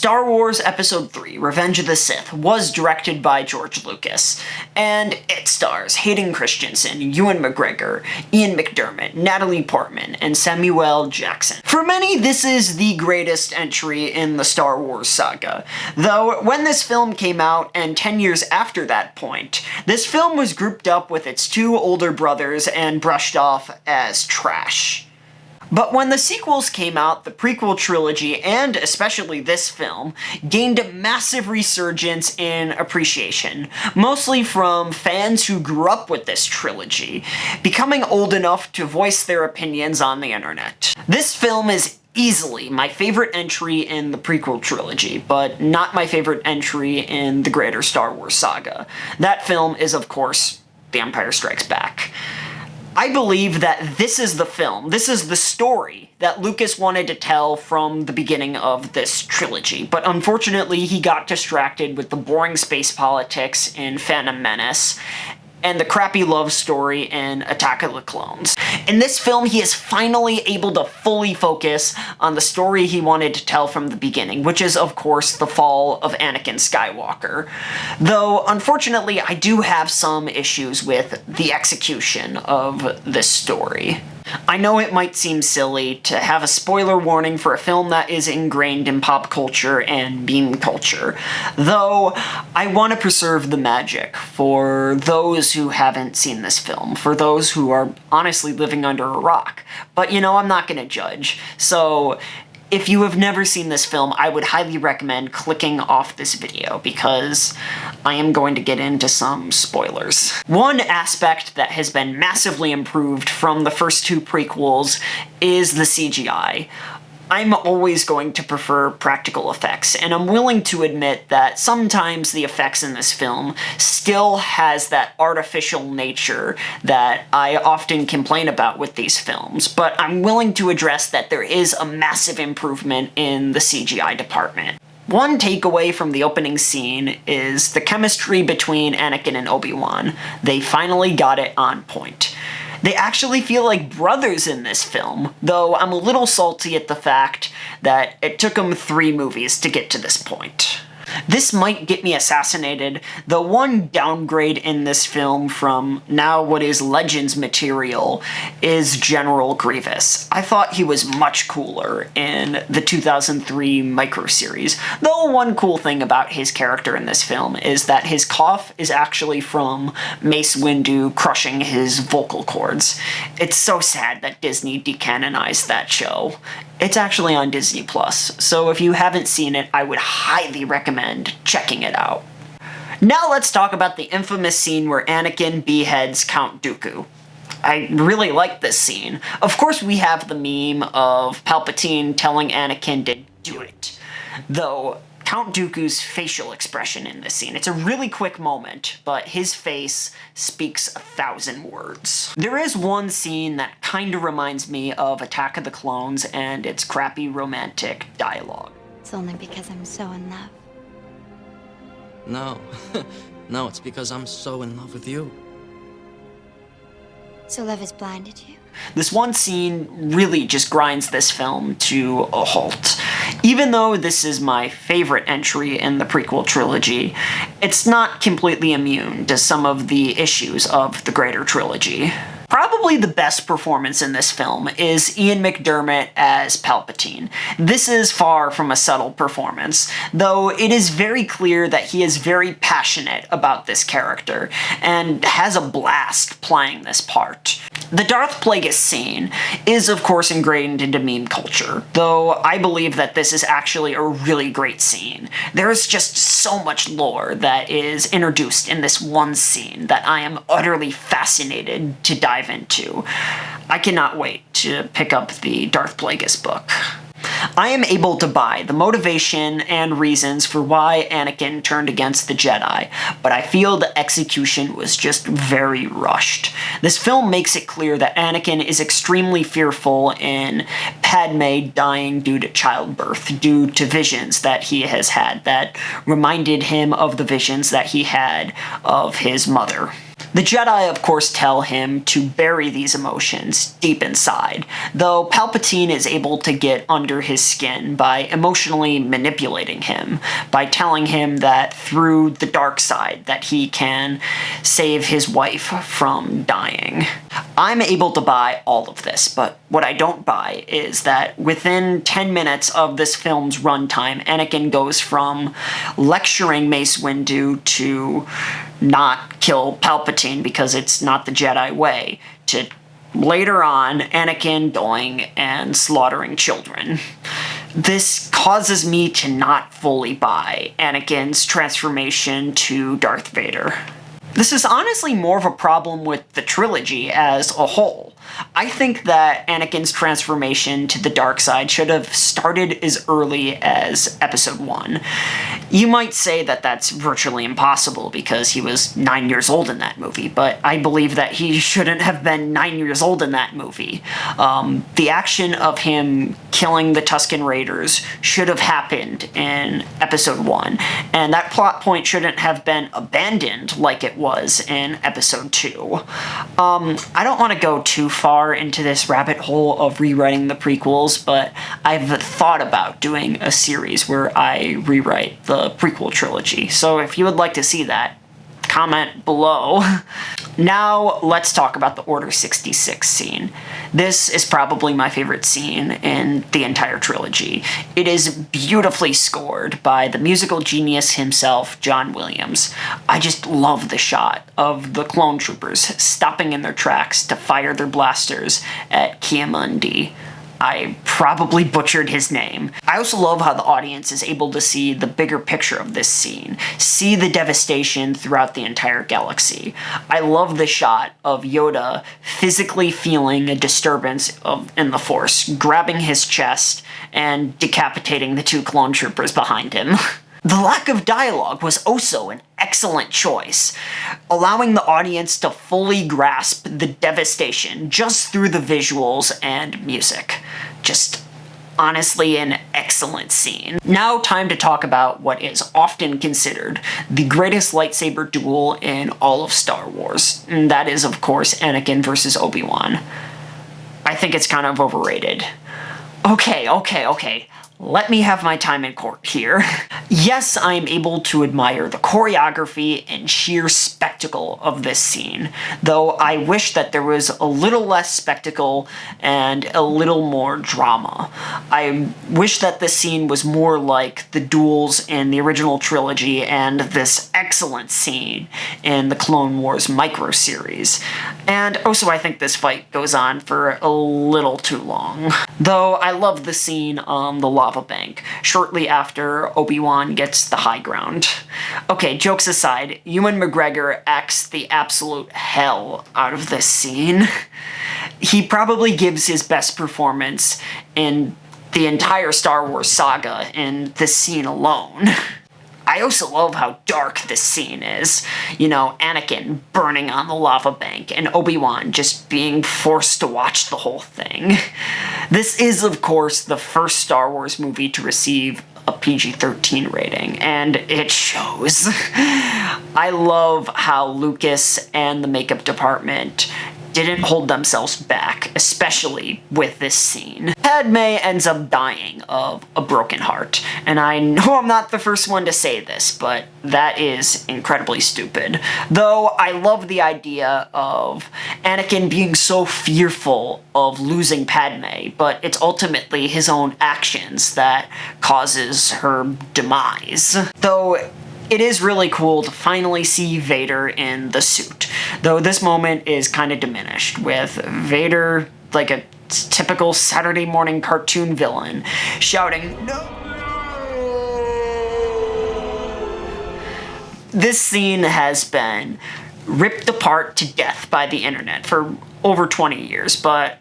Star Wars Episode 3, Revenge of the Sith, was directed by George Lucas, and it stars Hayden Christensen, Ewan McGregor, Ian McDiarmid, Natalie Portman, and Samuel Jackson. For many, this is the greatest entry in the Star Wars saga, though when this film came out, and 10 years after that point, this film was grouped up with its two older brothers and brushed off as trash. But when the sequels came out, the prequel trilogy, and especially this film, gained a massive resurgence in appreciation, mostly from fans who grew up with this trilogy, becoming old enough to voice their opinions on the internet. This film is easily my favorite entry in the prequel trilogy, but not my favorite entry in the greater Star Wars saga. That film is, of course, The Empire Strikes Back. I believe that this is the film, this is the story that Lucas wanted to tell from the beginning of this trilogy, but unfortunately he got distracted with the boring space politics in Phantom Menace and the crappy love story in Attack of the Clones. In this film, he is finally able to fully focus on the story he wanted to tell from the beginning, which is, of course, the fall of Anakin Skywalker. Though, unfortunately, I do have some issues with the execution of this story. I know it might seem silly to have a spoiler warning for a film that is ingrained in pop culture and meme culture, though I want to preserve the magic for those who haven't seen this film, for those who are honestly living under a rock. But, you know, I'm not gonna judge, so if you have never seen this film, I would highly recommend clicking off this video, because I am going to get into some spoilers. One aspect that has been massively improved from the first two prequels is the CGI. I'm always going to prefer practical effects, and I'm willing to admit that sometimes the effects in this film still has that artificial nature that I often complain about with these films, but I'm willing to address that there is a massive improvement in the CGI department. One takeaway from the opening scene is the chemistry between Anakin and Obi-Wan. They finally got it on point. They actually feel like brothers in this film, though I'm a little salty at the fact that it took them 3 movies to get to this point. This might get me assassinated. The one downgrade in this film from now what is Legends material is General Grievous. I thought he was much cooler in the 2003 micro-series, though one cool thing about his character in this film is that his cough is actually from Mace Windu crushing his vocal cords. It's so sad that Disney decanonized that show. It's actually on Disney+, so if you haven't seen it, I would highly recommend checking it out. Now let's talk about the infamous scene where Anakin beheads Count Dooku. I really like this scene. Of course we have the meme of Palpatine telling Anakin to do it, though Count Dooku's facial expression in this scene. It's a really quick moment, but his face speaks 1,000 words. There is one scene that kinda reminds me of Attack of the Clones and its crappy romantic dialogue. It's only because I'm so in love. No. No, it's because I'm so in love with you. So love has blinded you? This one scene really just grinds this film to a halt. Even though this is my favorite entry in the prequel trilogy, it's not completely immune to some of the issues of the greater trilogy. Probably the best performance in this film is Ian McDiarmid as Palpatine. This is far from a subtle performance, though it is very clear that he is very passionate about this character, and has a blast playing this part. The Darth Plagueis scene is of course ingrained into meme culture, though I believe that this is actually a really great scene. There is just so much lore that is introduced in this one scene that I am utterly fascinated to dive into. I cannot wait to pick up the Darth Plagueis book. I am able to buy the motivation and reasons for why Anakin turned against the Jedi, but I feel the execution was just very rushed. This film makes it clear that Anakin is extremely fearful in Padme dying due to childbirth, due to visions that he has had that reminded him of the visions that he had of his mother. The Jedi, of course, tell him to bury these emotions deep inside, though Palpatine is able to get under his skin by emotionally manipulating him, by telling him that through the dark side that he can save his wife from dying. I'm able to buy all of this, but what I don't buy is that within 10 minutes of this film's runtime, Anakin goes from lecturing Mace Windu to not kill Palpatine because it's not the Jedi way, to later on Anakin going and slaughtering children. This causes me to not fully buy Anakin's transformation to Darth Vader. This is honestly more of a problem with the trilogy as a whole. I think that Anakin's transformation to the dark side should have started as early as Episode 1. You might say that that's virtually impossible because he was 9 years old in that movie, but I believe that he shouldn't have been 9 years old in that movie. The action of him killing the Tusken Raiders should have happened in Episode 1, and that plot point shouldn't have been abandoned like it was in Episode 2. I don't want to go too far into this rabbit hole of rewriting the prequels, but I've thought about doing a series where I rewrite the prequel trilogy, so if you would like to see that, comment below. Now, let's talk about the Order 66 scene. This is probably my favorite scene in the entire trilogy. It is beautifully scored by the musical genius himself, John Williams. I just love the shot of the clone troopers stopping in their tracks to fire their blasters at Ki-Adi. I probably butchered his name. I also love how the audience is able to see the bigger picture of this scene, see the devastation throughout the entire galaxy. I love the shot of Yoda physically feeling a disturbance in the Force, grabbing his chest and decapitating the two clone troopers behind him. The lack of dialogue was also an excellent choice, allowing the audience to fully grasp the devastation just through the visuals and music. Just honestly an excellent scene. Now time to talk about what is often considered the greatest lightsaber duel in all of Star Wars, and that is of course Anakin versus Obi-Wan. I think it's kind of overrated. Okay. Let me have my time in court here. Yes, I am able to admire the choreography and sheer spectacle of this scene, though I wish that there was a little less spectacle and a little more drama. I wish that this scene was more like the duels in the original trilogy and this excellent scene in the Clone Wars micro-series. And also I think this fight goes on for a little too long. Though I love the scene on the lava bank, shortly after Obi-Wan gets the high ground. Okay, jokes aside, Ewan McGregor acts the absolute hell out of this scene. He probably gives his best performance in the entire Star Wars saga in this scene alone. I also love how dark this scene is. You know, Anakin burning on the lava bank and Obi-Wan just being forced to watch the whole thing. This is, of course, the first Star Wars movie to receive a PG-13 rating, and it shows. I love how Lucas and the makeup department didn't hold themselves back, especially with this scene. Padme ends up dying of a broken heart, and I know I'm not the first one to say this, but that is incredibly stupid. Though I love the idea of Anakin being so fearful of losing Padme, but it's ultimately his own actions that causes her demise. Though it is really cool to finally see Vader in the suit, though this moment is kind of diminished, with Vader, like a typical Saturday morning cartoon villain, shouting, "No!" This scene has been ripped apart to death by the internet for over 20 years, but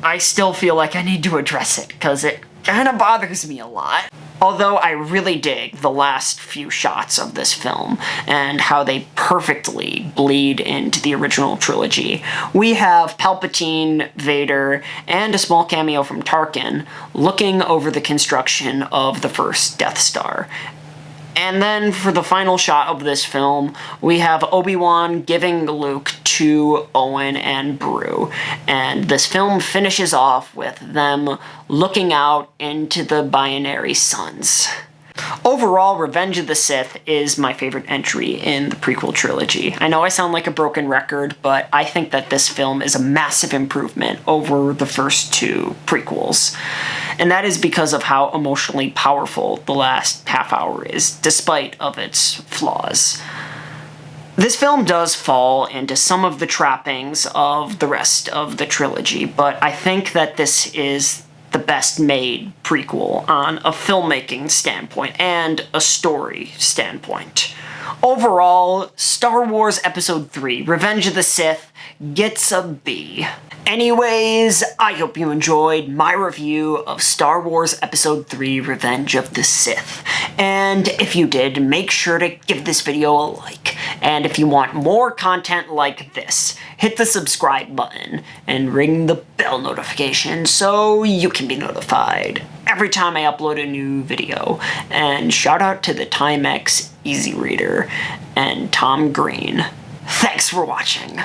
I still feel like I need to address it, because it kind of bothers me a lot. Although I really dig the last few shots of this film and how they perfectly bleed into the original trilogy. We have Palpatine, Vader, and a small cameo from Tarkin looking over the construction of the first Death Star. And then for the final shot of this film, we have Obi-Wan giving Luke to Owen and Beru. And this film finishes off with them looking out into the binary suns. Overall, Revenge of the Sith is my favorite entry in the prequel trilogy. I know I sound like a broken record, but I think that this film is a massive improvement over the first two prequels. And that is because of how emotionally powerful the last half hour is, despite of its flaws. This film does fall into some of the trappings of the rest of the trilogy, but I think that this is the best made prequel on a filmmaking standpoint and a story standpoint. Overall, Star Wars Episode 3, Revenge of the Sith, gets a B. Anyways, I hope you enjoyed my review of Star Wars Episode 3, Revenge of the Sith. And if you did, make sure to give this video a like. And if you want more content like this, hit the subscribe button and ring the bell notification so you can be notified every time I upload a new video. And shout out to the Timex Easy Reader and Tom Green. Thanks for watching.